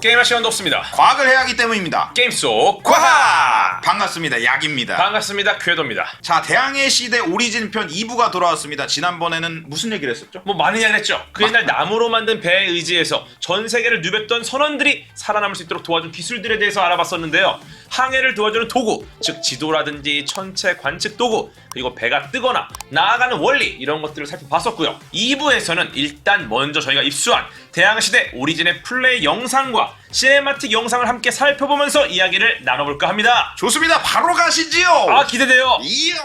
게임할 시간도 없습니다. 과학을 해야 하기 때문입니다. 게임 속 과학! 반갑습니다. 약입니다. 반갑습니다. 궤도입니다. 자, 대항해 시대 오리진 편 2부가 돌아왔습니다. 지난번에는 무슨 얘기를 했었죠? 뭐 많은 이야기를 했죠. 그 옛날 나무로 만든 배에 의지해서 전 세계를 누볐던 선원들이 살아남을 수 있도록 도와준 기술들에 대해서 알아봤었는데요. 항해를 도와주는 도구, 즉 지도라든지 천체 관측 도구, 그리고 배가 뜨거나 나아가는 원리 이런 것들을 살펴봤었고요. 2부에서는 일단 먼저 저희가 입수한 대항시대 오리진의 플레이 영상과 시네마틱 영상을 함께 살펴보면서 이야기를 나눠볼까 합니다. 좋습니다. 바로 가시지요. 아, 기대돼요. 이요.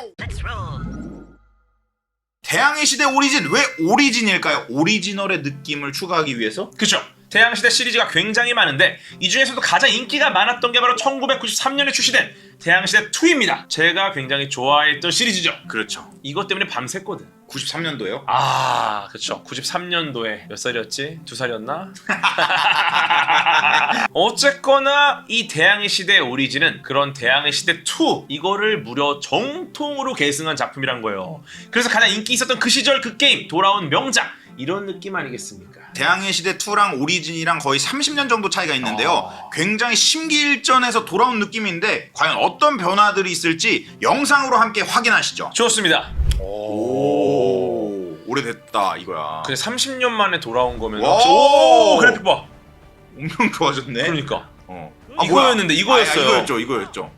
대항해 시대 오리진, 왜 오리진일까요? 오리지널의 느낌을 추가하기 위해서? 그쵸. 대항시대 시리즈가 굉장히 많은데 이 중에서도 가장 인기가 많았던 게 바로 1993년에 출시된 대항시대 2입니다. 제가 굉장히 좋아했던 시리즈죠. 그렇죠. 이것 때문에 밤샜거든. 93년도에요? 아, 그쵸. 93년도에 몇 살이었지? 2살이었나? 어쨌거나 이 대항해 시대 오리진은 그런 대항해 시대 2 이거를 무려 정통으로 계승한 작품이란 거예요. 그래서 가장 인기 있었던 그 시절 그 게임 돌아온 명작 이런 느낌 아니겠습니까? 대항해 시대 2랑 오리진이랑 거의 30년 정도 차이가 있는데요. 굉장히 심기일전에서 돌아온 느낌인데 과연 어떤 변화들이 있을지 영상으로 함께 확인하시죠. 좋습니다. 오, 오래됐다 이거야. 근데 30년 만에 돌아온 거면 오! 그래픽 봐. 엄청 좋아졌네. 그러니까 어. 이거였는데 이거였어요. 이거였죠.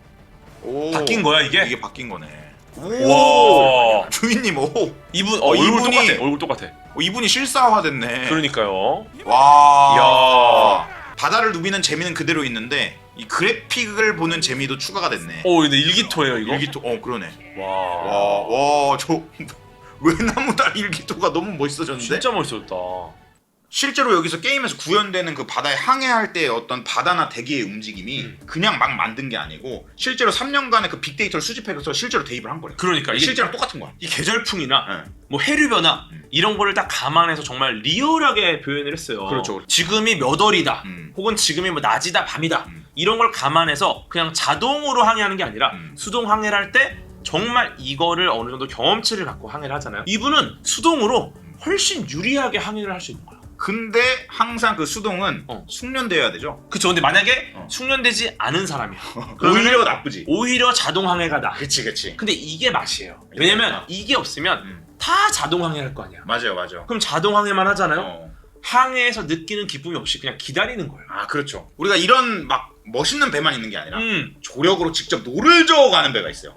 오. 바뀐 거야 이게? 이게 바뀐 거네. 와. 주인님, 오. 이분 이분이- 얼굴 똑같아. 얼굴 똑같아. 이분이 실사화됐네. 그러니까요. 와. 바다를 누비는 재미는 그대로 있는데 이 그래픽을 보는 재미도 추가가 됐네. 오, 근데 일기토예요 이거. 일기토, 그러네. 와. 저 외나무다리 일기토가 너무 멋있어졌는데? 진짜 멋있었다. 실제로 여기서 게임에서 구현되는 그 바다에 항해할 때 어떤 바다나 대기의 움직임이 그냥 막 만든 게 아니고 실제로 3년간의 그 빅데이터를 수집해서 실제로 대입을 한 거래. 그러니까 이게 실제랑 똑같은 거야. 이 계절풍이나 네. 뭐 해류 변화 이런 거를 딱 감안해서 정말 리얼하게 표현을 했어요. 그렇죠. 지금이 몇 월이다. 음. 혹은 지금이 뭐 낮이다 밤이다. 이런 걸 감안해서 그냥 자동으로 항해하는 게 아니라 수동 항해를 할 때 정말 이거를 어느 정도 경험치를 갖고 항해를 하잖아요. 이분은 수동으로 훨씬 유리하게 항해를 할 수 있는 거야. 근데 항상 그 수동은 숙련되어야 되죠. 그쵸. 근데 만약에 어. 숙련되지 않은 사람이야. 오히려 나쁘지. 오히려 자동 항해가 나. 그치. 근데 이게 맛이에요. 왜냐면 이게 없으면 다 자동 항해할 거 아니야. 맞아. 그럼 자동 항해만 하잖아요. 어. 항해에서 느끼는 기쁨이 없이 그냥 기다리는 거예요. 아, 그렇죠. 우리가 이런 막 멋있는 배만 있는 게 아니라 조력으로 직접 노를 저어가는 배가 있어요.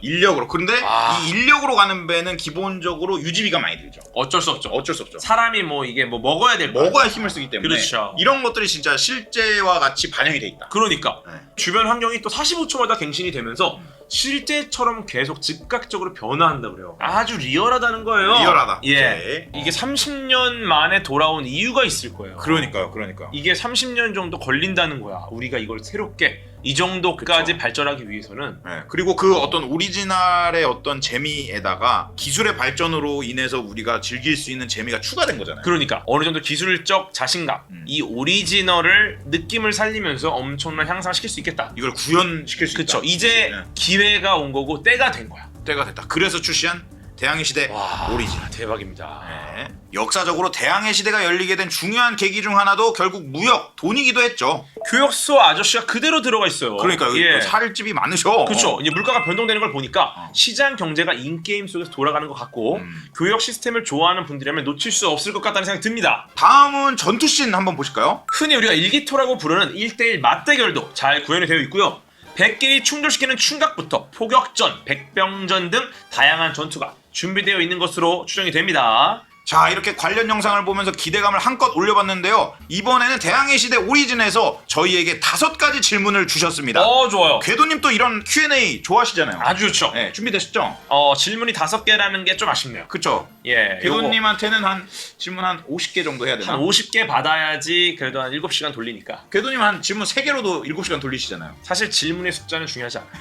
인력으로. 그런데 이 인력으로 가는 배는 기본적으로 유지비가 많이 들죠. 어쩔 수 없죠. 어쩔 수 없죠. 사람이 뭐 이게 뭐 먹어야 될 거야. 먹어야 힘을 쓰기 때문에 그렇죠. 이런 것들이 진짜 실제와 같이 반영이 돼 있다. 그러니까 네. 주변 환경이 또 45초마다 갱신이 되면서 실제처럼 계속 즉각적으로 변화한다 그래요. 아주 리얼하다는 거예요. 리얼하다. 예. 오케이. 이게 30년 만에 돌아온 이유가 있을 거예요. 그러니까요. 이게 30년 정도 걸린다는 거야. 우리가 이걸 새롭게 이 정도까지 그쵸. 발전하기 위해서는. 네. 그리고 그 어떤 오리지널의 어떤 재미에다가 기술의 발전으로 인해서 우리가 즐길 수 있는 재미가 추가된 거잖아요. 그러니까 어느 정도 기술적 자신감, 이 오리지널을 느낌을 살리면서 엄청난 향상시킬 수 있겠다. 이걸 구현시킬 수 그쵸. 있다. 이제 네. 기회가 온 거고 때가 된 거야. 때가 됐다. 그래서 출시한 대항해 시대 오리진. 대박입니다. 네. 역사적으로 대항해 시대가 열리게 된 중요한 계기 중 하나도 결국 무역, 돈이기도 했죠. 교역소 아저씨가 그대로 들어가 있어요. 그러니까 여기 예. 또 살집이 많으셔. 그렇죠. 이제 물가가 변동되는 걸 보니까 시장 경제가 인게임 속에서 돌아가는 것 같고 교역 시스템을 좋아하는 분들이라면 놓칠 수 없을 것 같다는 생각이 듭니다. 다음은 전투씬 한번 보실까요? 흔히 우리가 일기토라고 부르는 1대1 맞대결도 잘 구현이 되어 있고요. 백끼리 충돌시키는 충각부터 포격전, 백병전 등 다양한 전투가 준비되어 있는 것으로 추정이 됩니다. 자, 이렇게 관련 영상을 보면서 기대감을 한껏 올려봤는데요. 이번에는 대항해 시대 오리진에서 저희에게 5가지 질문을 주셨습니다. 좋아요. 궤도님 또 이런 Q&A 좋아하시잖아요. 아주 좋죠. 네, 준비되셨죠? 질문이 5개라는 게 좀 아쉽네요. 그쵸? 예. 궤도님한테는 한 질문 한 50개 정도 해야 되나? 한 50개 받아야지 그래도 한 7시간 돌리니까. 궤도님 한 질문 3개로도 7시간 돌리시잖아요. 사실 질문의 숫자는 중요하지 않아요.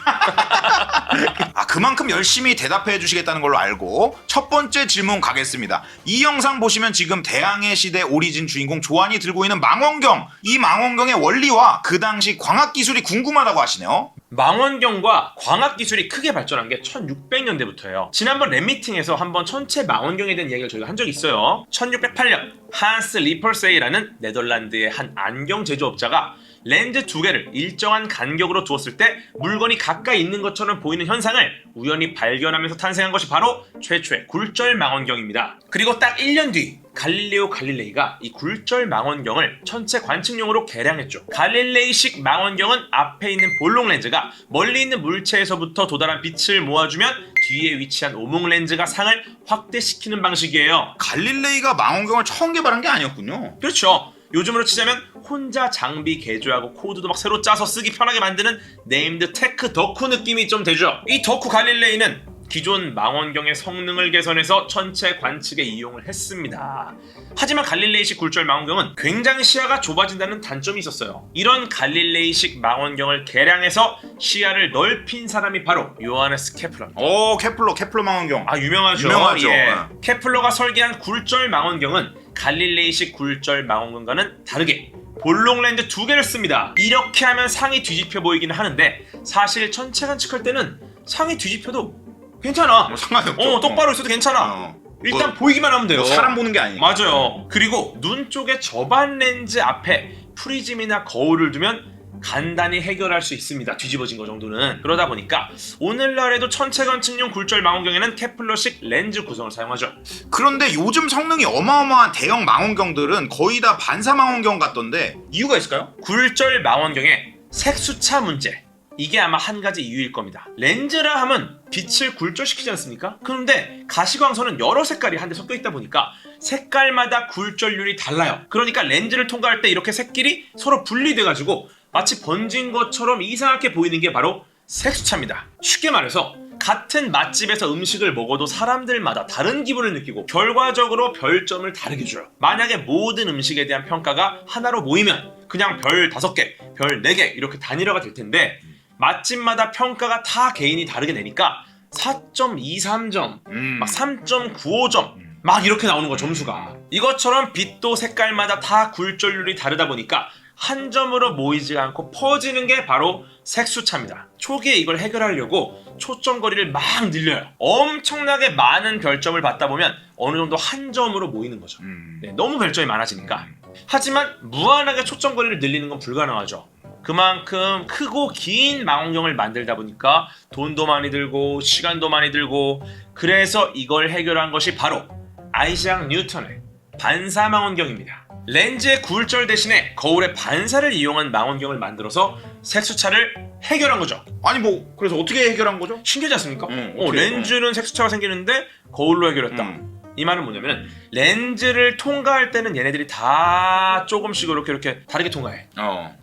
아, 그만큼 열심히 대답해 주시겠다는 걸로 알고 첫 번째 질문 가겠습니다. 이 영상 보시면 지금 대항해 시대 오리진 주인공 조안이 들고 있는 망원경, 이 망원경의 원리와 그 당시 광학 기술이 궁금하다고 하시네요. 망원경과 광학 기술이 크게 발전한 게 1600년대부터예요. 지난번 랩미팅에서 한번 천체 망원경에 대한 이야기를 저희가 한 적이 있어요. 1608년 한스 리펄세이라는 네덜란드의 한 안경 제조업자가 렌즈 두 개를 일정한 간격으로 두었을 때 물건이 가까이 있는 것처럼 보이는 현상을 우연히 발견하면서 탄생한 것이 바로 최초의 굴절 망원경입니다. 그리고 딱 1년 뒤 갈릴레오 갈릴레이가 이 굴절 망원경을 천체 관측용으로 개량했죠. 갈릴레이식 망원경은 앞에 있는 볼록 렌즈가 멀리 있는 물체에서부터 도달한 빛을 모아주면 뒤에 위치한 오목 렌즈가 상을 확대시키는 방식이에요. 갈릴레이가 망원경을 처음 개발한 게 아니었군요. 그렇죠. 요즘으로 치자면 혼자 장비 개조하고 코드도 막 새로 짜서 쓰기 편하게 만드는 네임드 테크 덕후 느낌이 좀 되죠. 이 덕후 갈릴레이는 기존 망원경의 성능을 개선해서 천체 관측에 이용을 했습니다. 하지만 갈릴레이식 굴절 망원경은 굉장히 시야가 좁아진다는 단점이 있었어요. 이런 갈릴레이식 망원경을 개량해서 시야를 넓힌 사람이 바로 요하네스 케플러입니다. 오, 케플러 망원경. 아, 유명하죠. 유명하죠. 예. 케플러가 설계한 굴절 망원경은 갈릴레이식 굴절 망원경과는 다르게 볼록 렌즈 두 개를 씁니다. 이렇게 하면 상이 뒤집혀 보이기는 하는데 사실 천체 관측할 때는 상이 뒤집혀도 괜찮아. 상관이 없죠. 똑바로 있어도 괜찮아. 일단 보이기만 하면 돼요. 사람 보는 게 아니니까. 맞아요. 그리고 눈 쪽에 저반 렌즈 앞에 프리즘이나 거울을 두면 간단히 해결할 수 있습니다. 뒤집어진 거 정도는. 그러다 보니까 오늘날에도 천체 관측용 굴절 망원경에는 케플러식 렌즈 구성을 사용하죠. 그런데 요즘 성능이 어마어마한 대형 망원경들은 거의 다 반사 망원경 같던데 이유가 있을까요? 굴절 망원경의 색수차 문제. 이게 아마 한 가지 이유일 겁니다. 렌즈라 하면 빛을 굴절시키지 않습니까? 그런데 가시광선은 여러 색깔이 한데 섞여 있다 보니까 색깔마다 굴절률이 달라요. 그러니까 렌즈를 통과할 때 이렇게 색끼리 서로 분리돼가지고 마치 번진 것처럼 이상하게 보이는 게 바로 색수차입니다. 쉽게 말해서 같은 맛집에서 음식을 먹어도 사람들마다 다른 기분을 느끼고 결과적으로 별점을 다르게 줘요. 만약에 모든 음식에 대한 평가가 하나로 모이면 그냥 별 5개, 별 4개 이렇게 단일화가 될 텐데 맛집마다 평가가 다 개인이 다르게 내니까 4.23점, 막 3.95점 막 이렇게 나오는 거 점수가. 이것처럼 빛도 색깔마다 다 굴절률이 다르다 보니까 한 점으로 모이지 않고 퍼지는 게 바로 색수차입니다. 초기에 이걸 해결하려고 초점거리를 막 늘려요. 엄청나게 많은 별점을 받다 보면 어느 정도 한 점으로 모이는 거죠. 네, 너무 별점이 많아지니까. 하지만 무한하게 초점거리를 늘리는 건 불가능하죠. 그만큼 크고 긴 망원경을 만들다 보니까 돈도 많이 들고 시간도 많이 들고, 그래서 이걸 해결한 것이 바로 아이작 뉴턴의 반사 망원경입니다. 렌즈의 굴절 대신에 거울의 반사를 이용한 망원경을 만들어서 색수차를 해결한 거죠. 아니 뭐 그래서 어떻게 해결한 거죠? 신기하지 않습니까? 어떻게, 렌즈는 색수차가 생기는데 거울로 해결했다. 이 말은 뭐냐면 렌즈를 통과할 때는 얘네들이 다 조금씩 이렇게 다르게 통과해.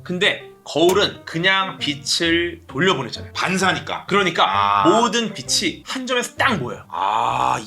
근데 거울은 그냥 빛을 돌려보내잖아요. 반사니까. 그러니까 모든 빛이 한 점에서 딱 모여요.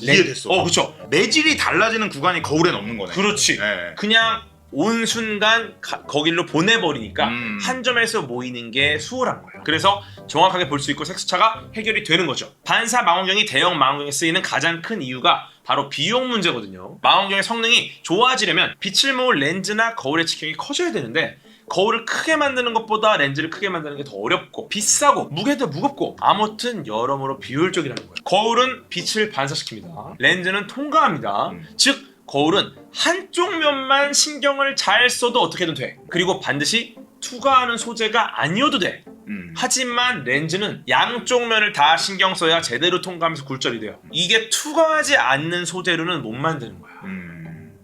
이해됐어. 그렇죠. 매질이 달라지는 구간이 거울엔 없는 거네. 그렇지. 네. 그냥 온 순간 거길로 보내버리니까 한 점에서 모이는 게 수월한 거예요. 그래서 정확하게 볼 수 있고 색수차가 해결이 되는 거죠. 반사 망원경이 대형 망원경에 쓰이는 가장 큰 이유가 바로 비용 문제거든요. 망원경의 성능이 좋아지려면 빛을 모을 렌즈나 거울의 직경이 커져야 되는데 거울을 크게 만드는 것보다 렌즈를 크게 만드는 게 더 어렵고 비싸고 무게도 무겁고 아무튼 여러모로 비효율적이라는 거예요. 거울은 빛을 반사시킵니다. 렌즈는 통과합니다. 즉 거울은 한쪽 면만 신경을 잘 써도 어떻게든 돼. 그리고 반드시 투과하는 소재가 아니어도 돼. 하지만 렌즈는 양쪽 면을 다 신경 써야 제대로 통과하면서 굴절이 돼요. 이게 투과하지 않는 소재로는 못 만드는 거야.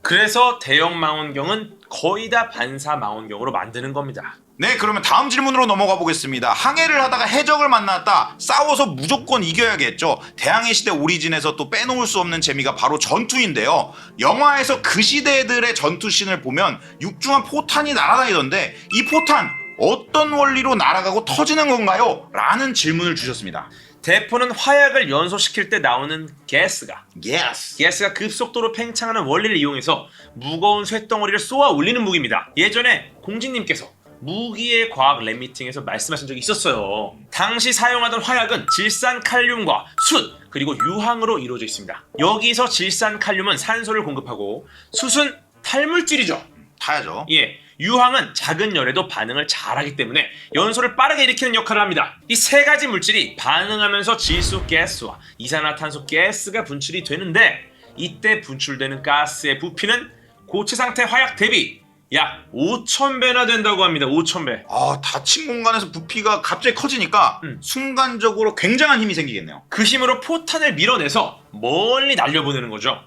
그래서 대형 망원경은 거의 다 반사 망원경으로 만드는 겁니다. 네, 그러면 다음 질문으로 넘어가 보겠습니다. 항해를 하다가 해적을 만났다. 싸워서 무조건 이겨야겠죠. 대항해 시대 오리진에서 또 빼놓을 수 없는 재미가 바로 전투인데요. 영화에서 그 시대들의 전투씬을 보면 육중한 포탄이 날아다니던데 이 포탄 어떤 원리로 날아가고 터지는 건가요? 라는 질문을 주셨습니다. 대포는 화약을 연소시킬 때 나오는 가스가 Yes. 급속도로 팽창하는 원리를 이용해서 무거운 쇳덩어리를 쏘아 올리는 무기입니다. 예전에 공진님께서 무기의 과학 랩미팅에서 말씀하신 적이 있었어요. 당시 사용하던 화약은 질산칼륨과 숯 그리고 유황으로 이루어져 있습니다. 여기서 질산칼륨은 산소를 공급하고 숯은 탈물질이죠. 타야죠. 예, 유황은 작은 열에도 반응을 잘하기 때문에 연소를 빠르게 일으키는 역할을 합니다. 이 세 가지 물질이 반응하면서 질소 가스와 이산화탄소 가스가 분출이 되는데 이때 분출되는 가스의 부피는 고체 상태 화약 대비 약 5,000배나 된다고 합니다. 5,000배. 아, 닫힌 공간에서 부피가 갑자기 커지니까 순간적으로 굉장한 힘이 생기겠네요. 그 힘으로 포탄을 밀어내서 멀리 날려보내는 거죠.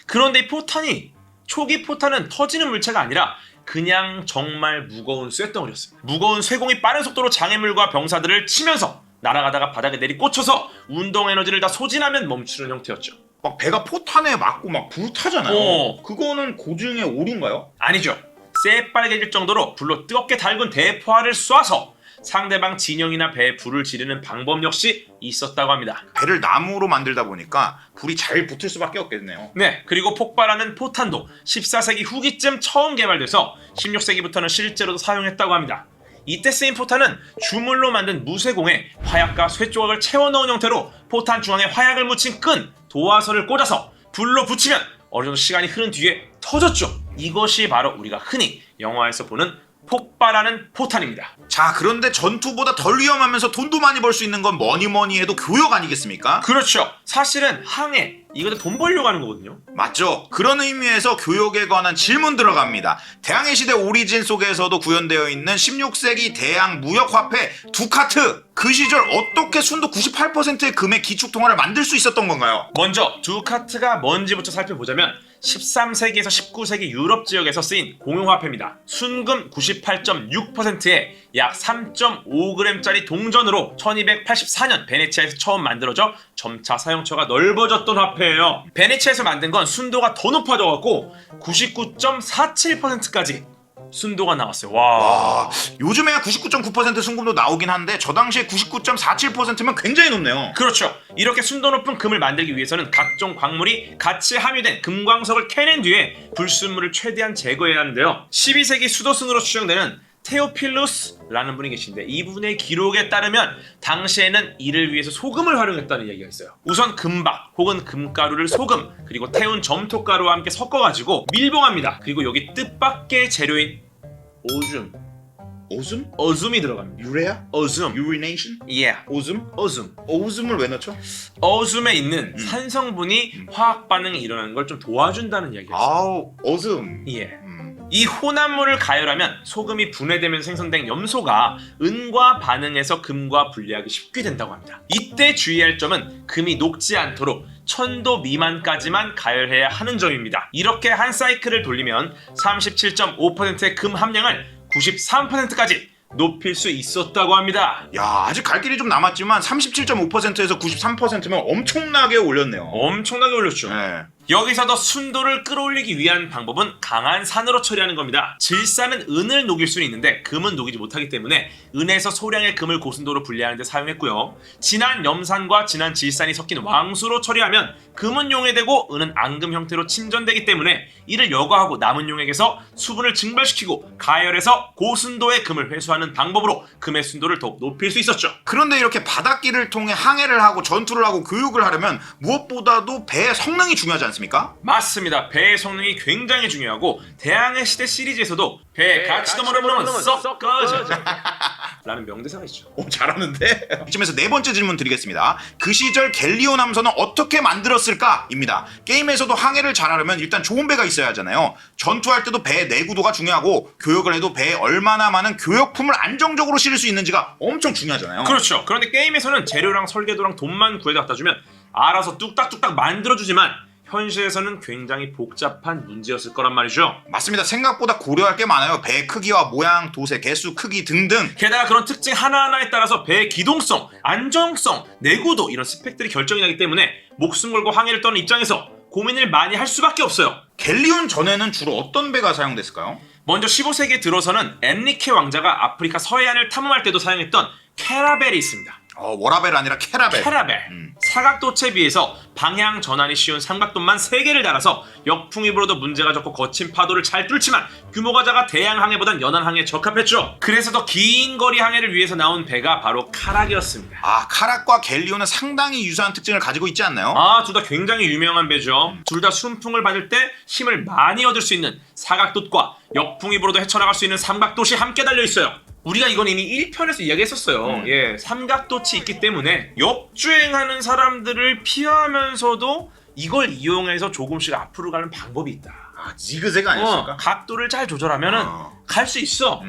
그런데 이 포탄이 초기 포탄은 터지는 물체가 아니라 그냥 정말 무거운 쇳덩어리였습니다. 무거운 쇠공이 빠른 속도로 장애물과 병사들을 치면서 날아가다가 바닥에 내리꽂혀서 운동 에너지를 다 소진하면 멈추는 형태였죠. 막 배가 포탄에 맞고 막 불타잖아요. 그거는 고증의 오류인가요? 아니죠. 새빨개질 정도로 불로 뜨겁게 달군 대포화를 쏴서 상대방 진영이나 배에 불을 지르는 방법 역시 있었다고 합니다. 배를 나무로 만들다 보니까 불이 잘 붙을 수밖에 없겠네요. 네, 그리고 폭발하는 포탄도 14세기 후기쯤 처음 개발돼서 16세기부터는 실제로도 사용했다고 합니다. 이때 쓰인 포탄은 주물로 만든 무쇠공에 화약과 쇠 조각을 채워 넣은 형태로 포탄 중앙에 화약을 묻힌 끈, 도화선을 꽂아서 불로 붙이면 어느 정도 시간이 흐른 뒤에 터졌죠. 이것이 바로 우리가 흔히 영화에서 보는 폭발하는 포탄입니다. 자, 그런데 전투보다 덜 위험하면서 돈도 많이 벌 수 있는 건 뭐니 해도 교역 아니겠습니까? 그렇죠. 사실은 항해, 이것도 돈 벌려고 하는 거거든요. 맞죠. 그런 의미에서 교역에 관한 질문 들어갑니다. 대항해 시대 오리진 속에서도 구현되어 있는 16세기 대항 무역화폐 두카트. 그 시절 어떻게 순도 98%의 금의 기축통화를 만들 수 있었던 건가요? 먼저 두카트가 뭔지부터 살펴보자면 13세기에서 19세기 유럽 지역에서 쓰인 공용화폐입니다. 순금 98.6%에 약 3.5g짜리 동전으로 1284년 베네치아에서 처음 만들어져 점차 사용처가 넓어졌던 화폐예요. 베네치아에서 만든 건 순도가 더 높아져갖고 99.47%까지 순도가 나왔어요. 와. 요즘에야 99.9% 순금도 나오긴 한데 저 당시에 99.47%면 굉장히 높네요. 그렇죠. 이렇게 순도 높은 금을 만들기 위해서는 각종 광물이 같이 함유된 금광석을 캐낸 뒤에 불순물을 최대한 제거해야 하는데요. 12세기 수도승으로 추정되는 테오필루스라는 분이 계신데 이분의 기록에 따르면 당시에는 이를 위해서 소금을 활용했다는 얘기가 있어요. 우선 금박 혹은 금가루를 소금 그리고 태운 점토가루와 함께 섞어가지고 밀봉합니다. 그리고 여기 뜻밖의 재료인 오줌 오줌? 어줌이 들어갑니다. 유레아? 어줌. 유리네이션? 예. 오줌? 어줌. 오줌을 왜 넣죠? 어줌에 있는 산성분이 화학 반응이 일어나는 걸 좀 도와준다는 얘기였어요. 아우, 오줌. 예. 이 혼합물을 가열하면 소금이 분해되면서 생성된 염소가 은과 반응해서 금과 분리하기 쉽게 된다고 합니다. 이때 주의할 점은 금이 녹지 않도록 1000도 미만까지만 가열해야 하는 점입니다. 이렇게 한 사이클을 돌리면 37.5%의 금 함량을 93%까지 높일 수 있었다고 합니다. 야, 아직 갈 길이 좀 남았지만 37.5%에서 93%면 엄청나게 올렸네요. 엄청나게 올렸죠. 네. 여기서 더 순도를 끌어올리기 위한 방법은 강한 산으로 처리하는 겁니다. 질산은 은을 녹일 수는 있는데 금은 녹이지 못하기 때문에 은에서 소량의 금을 고순도로 분리하는 데 사용했고요. 진한 염산과 진한 질산이 섞인 왕수로 처리하면 금은 용해되고 은은 앙금 형태로 침전되기 때문에 이를 여과하고 남은 용액에서 수분을 증발시키고 가열해서 고순도의 금을 회수하는 방법으로 금의 순도를 더욱 높일 수 있었죠. 그런데 이렇게 바닷길을 통해 항해를 하고 전투를 하고 교육을 하려면 무엇보다도 배의 성능이 중요하지 않습니까? 맞습니다. 배의 성능이 굉장히 중요하고 대항해 시대 시리즈에서도 배에 같이 넘어오면 썩 꺼져 라는 명대사가 있죠. 오, 잘하는데? 이쯤에서 네 번째 질문 드리겠습니다. 그 시절 갤리오 함선은 어떻게 만들었을까? 입니다. 게임에서도 항해를 잘하려면 일단 좋은 배가 있어야 하잖아요. 전투할 때도 배의 내구도가 중요하고 교역을 해도 배에 얼마나 많은 교역품을 안정적으로 실을 수 있는지가 엄청 중요하잖아요. 그렇죠. 그런데 게임에서는 재료랑 설계도랑 돈만 구해다 갖다 주면 알아서 뚝딱뚝딱 만들어주지만 현실에서는 굉장히 복잡한 문제였을 거란 말이죠. 맞습니다. 생각보다 고려할 게 많아요. 배의 크기와 모양, 도세, 개수, 크기 등등. 게다가 그런 특징 하나하나에 따라서 배의 기동성, 안정성, 내구도 이런 스펙들이 결정이 나기 때문에 목숨 걸고 항해를 떠는 입장에서 고민을 많이 할 수밖에 없어요. 갤리온 전에는 주로 어떤 배가 사용됐을까요? 먼저 15세기에 들어서는 엔리케 왕자가 아프리카 서해안을 탐험할 때도 사용했던 캐라벨이 있습니다. 워라벨 아니라 캐라벨. 사각도체에 비해서 방향 전환이 쉬운 삼각도만 3개를 달아서 역풍이 불어도 문제가 적고 거친 파도를 잘 뚫지만 규모가 작아 대양 항해보단 연안 항해에 적합했죠. 그래서 더 긴 거리 항해를 위해서 나온 배가 바로 카락이었습니다. 카락과 갤리오는 상당히 유사한 특징을 가지고 있지 않나요? 둘 다 굉장히 유명한 배죠. 둘 다 순풍을 받을 때 힘을 많이 얻을 수 있는 사각돛과 역풍이 불어도 헤쳐나갈 수 있는 삼각돛이 함께 달려있어요. 우리가 이건 이미 1편에서 이야기했었어요. 삼각돛이 있기 때문에 역주행하는 사람들을 피하면서도 이걸 이용해서 조금씩 앞으로 가는 방법이 있다. 지그재그 아니었을까? 각도를 잘 조절하면은 갈 수 있어.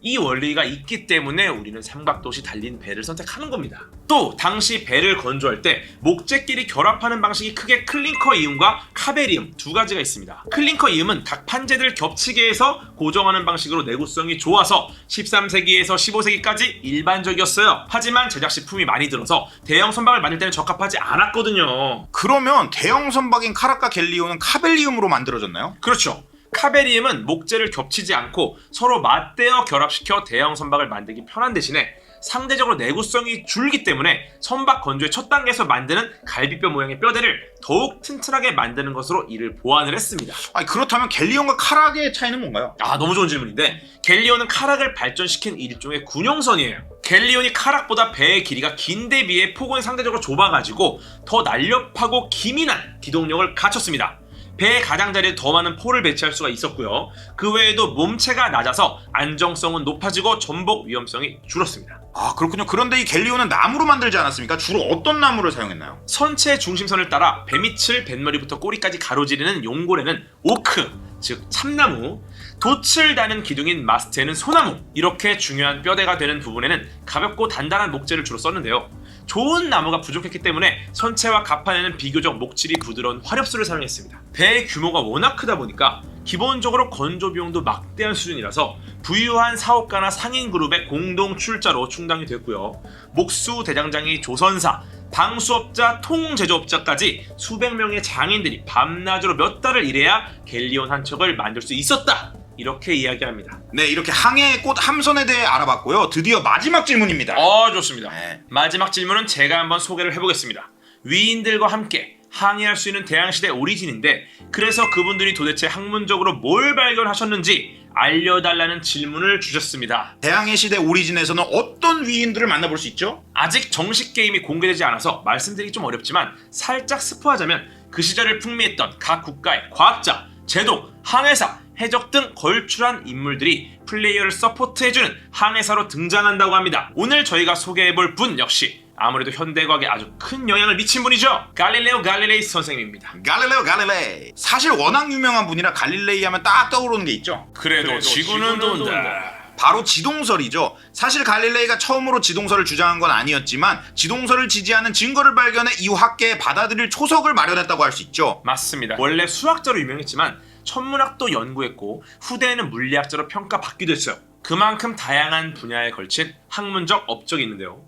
이 원리가 있기 때문에 우리는 삼각돛이 달린 배를 선택하는 겁니다. 또 당시 배를 건조할 때 목재끼리 결합하는 방식이 크게 클링커 이음과 카베리움 2가지가 있습니다. 클링커 이음은 각 판재들 겹치게 해서 고정하는 방식으로 내구성이 좋아서 13세기에서 15세기까지 일반적이었어요. 하지만 제작식품이 많이 들어서 대형 선박을 만들 때는 적합하지 않았거든요. 그러면 대형 선박인 카락과 갤리오는 카벨리움으로 만들어졌나요? 그렇죠. 카베리움은 목재를 겹치지 않고 서로 맞대어 결합시켜 대형 선박을 만들기 편한 대신에 상대적으로 내구성이 줄기 때문에 선박 건조의 첫 단계에서 만드는 갈비뼈 모양의 뼈대를 더욱 튼튼하게 만드는 것으로 이를 보완을 했습니다. 그렇다면 갤리온과 카락의 차이는 뭔가요? 너무 좋은 질문인데 갤리온은 카락을 발전시킨 일종의 군용선이에요. 갤리온이 카락보다 배의 길이가 긴 데 비해 폭은 상대적으로 좁아가지고 더 날렵하고 기민한 기동력을 갖췄습니다. 배의 가장자리에 더 많은 포를 배치할 수가 있었고요. 그 외에도 몸체가 낮아서 안정성은 높아지고 전복 위험성이 줄었습니다. 그렇군요. 그런데 이 갤리오는 나무로 만들지 않았습니까? 주로 어떤 나무를 사용했나요? 선체 중심선을 따라 배밑을 뱃머리부터 꼬리까지 가로지르는 용골에는 오크, 즉 참나무, 돛을 다는 기둥인 마스트에는 소나무, 이렇게 중요한 뼈대가 되는 부분에는 가볍고 단단한 목재를 주로 썼는데요. 좋은 나무가 부족했기 때문에 선체와 갑판에는 비교적 목질이 부드러운 화렵수를 사용했습니다. 배의 규모가 워낙 크다 보니까 기본적으로 건조 비용도 막대한 수준이라서 부유한 사업가나 상인 그룹의 공동 출자로 충당이 됐고요. 목수 대장장이 조선사, 방수업자, 통제조업자까지 수백 명의 장인들이 밤낮으로 몇 달을 일해야 갤리온 한 척을 만들 수 있었다. 이렇게 이야기합니다. 네, 이렇게 항해의 꽃 함선에 대해 알아봤고요. 드디어 마지막 질문입니다. 좋습니다. 마지막 질문은 제가 한번 소개를 해보겠습니다. 위인들과 함께 항해할 수 있는 대항시대 오리진인데 그래서 그분들이 도대체 학문적으로 뭘 발견하셨는지 알려달라는 질문을 주셨습니다. 대항해 시대 오리진에서는 어떤 위인들을 만나볼 수 있죠? 아직 정식 게임이 공개되지 않아서 말씀드리기 좀 어렵지만 살짝 스포하자면 그 시절을 풍미했던 각 국가의 과학자, 제독, 항해사, 해적 등 걸출한 인물들이 플레이어를 서포트해주는 항해사로 등장한다고 합니다. 오늘 저희가 소개해볼 분 역시 아무래도 현대과학에 아주 큰 영향을 미친 분이죠. 갈릴레오 갈릴레이 선생님입니다. 갈릴레오 갈릴레이. 사실 워낙 유명한 분이라 갈릴레이 하면 딱 떠오르는 게 있죠. 그래도 지구는 돈다. 바로 지동설이죠. 사실 갈릴레이가 처음으로 지동설을 주장한 건 아니었지만 지동설을 지지하는 증거를 발견해 이후 학계에 받아들일 초석을 마련했다고 할 수 있죠. 맞습니다. 원래 수학자로 유명했지만 천문학도 연구했고 후대에는 물리학자로 평가받기도 했어요. 그만큼 다양한 분야에 걸친 학문적 업적이 있는데요.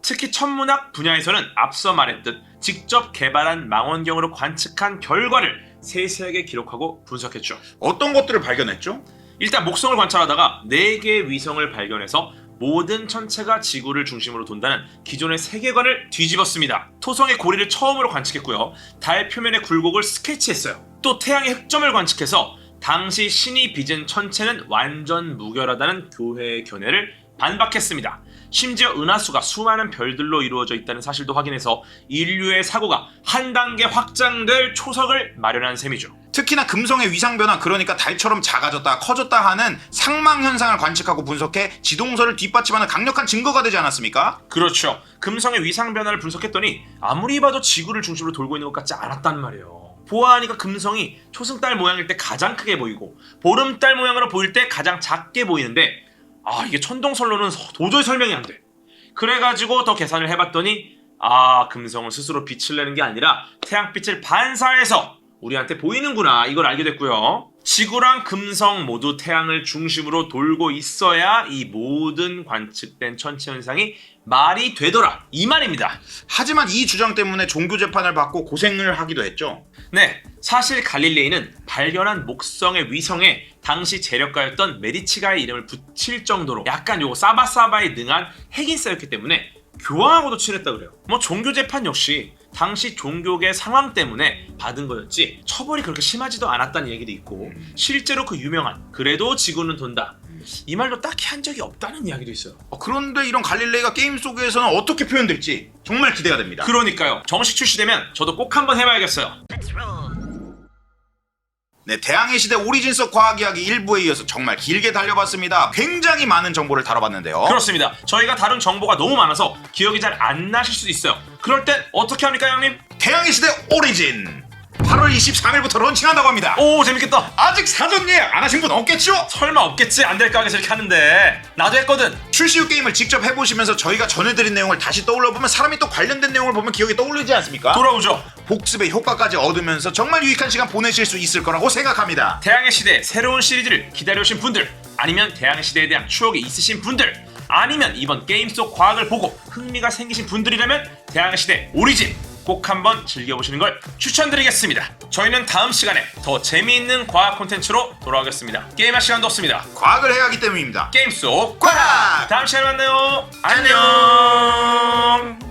특히 천문학 분야에서는 앞서 말했듯 직접 개발한 망원경으로 관측한 결과를 세세하게 기록하고 분석했죠. 어떤 것들을 발견했죠? 일단 목성을 관찰하다가 4개의 위성을 발견해서 모든 천체가 지구를 중심으로 돈다는 기존의 세계관을 뒤집었습니다. 토성의 고리를 처음으로 관측했고요. 달 표면의 굴곡을 스케치했어요. 또 태양의 흑점을 관측해서 당시 신이 빚은 천체는 완전 무결하다는 교회의 견해를 반박했습니다. 심지어 은하수가 수많은 별들로 이루어져 있다는 사실도 확인해서 인류의 사고가 한 단계 확장될 초석을 마련한 셈이죠. 특히나 금성의 위상 변화, 그러니까 달처럼 작아졌다 커졌다 하는 상망 현상을 관측하고 분석해 지동설을 뒷받침하는 강력한 증거가 되지 않았습니까? 그렇죠. 금성의 위상 변화를 분석했더니 아무리 봐도 지구를 중심으로 돌고 있는 것 같지 않았단 말이에요. 보아하니까 금성이 초승달 모양일 때 가장 크게 보이고 보름달 모양으로 보일 때 가장 작게 보이는데 이게 천동설로는 도저히 설명이 안 돼. 그래가지고 더 계산을 해봤더니 금성은 스스로 빛을 내는 게 아니라 태양빛을 반사해서 우리한테 보이는구나, 이걸 알게 됐고요. 지구랑 금성 모두 태양을 중심으로 돌고 있어야 이 모든 관측된 천체 현상이 말이 되더라, 이 말입니다. 하지만 이 주장 때문에 종교 재판을 받고 고생을 하기도 했죠. 네, 사실 갈릴레이는 발견한 목성의 위성에 당시 재력가였던 메디치가의 이름을 붙일 정도로 약간 요거 사바사바에 능한 핵인싸였기 때문에 교황하고도 친했다 그래요. 뭐 종교 재판 역시 당시 종교계 상황 때문에 받은 거였지 처벌이 그렇게 심하지도 않았다는 얘기도 있고 실제로 그 유명한 그래도 지구는 돈다 이 말도 딱히 한 적이 없다는 이야기도 있어요. 그런데 이런 갈릴레이가 게임 속에서는 어떻게 표현될지 정말 기대가 됩니다. 그러니까요. 정식 출시되면 저도 꼭 한번 해봐야겠어요. 네, 대항해 시대 오리진석 과학 이야기 1부에 이어서 정말 길게 달려봤습니다. 굉장히 많은 정보를 다뤄봤는데요. 그렇습니다. 저희가 다룬 정보가 너무 많아서 기억이 잘 안 나실 수도 있어요. 그럴 땐 어떻게 합니까 형님? 대항해 시대 오리진 8월 23일부터 런칭한다고 합니다. 오 재밌겠다. 아직 사전 예약 안 하신 분 없겠죠? 설마 없겠지? 안 될까 하겠어 이렇게 하는데 나도 했거든. 출시 후 게임을 직접 해보시면서 저희가 전해드린 내용을 다시 떠올려보면 사람이 또 관련된 내용을 보면 기억이 떠오르지 않습니까? 돌아오죠. 복습의 효과까지 얻으면서 정말 유익한 시간 보내실 수 있을 거라고 생각합니다. 대항해 시대 새로운 시리즈를 기다려오신 분들 아니면 대항해 시대에 대한 추억이 있으신 분들 아니면 이번 게임 속 과학을 보고 흥미가 생기신 분들이라면 대항해 시대 오리진 꼭 한번 즐겨보시는 걸 추천드리겠습니다. 저희는 다음 시간에 더 재미있는 과학 콘텐츠로 돌아오겠습니다. 게임할 시간도 없습니다. 과학을 해야 하기 때문입니다. 게임 속 과학! 다음 시간에 만나요. 안녕.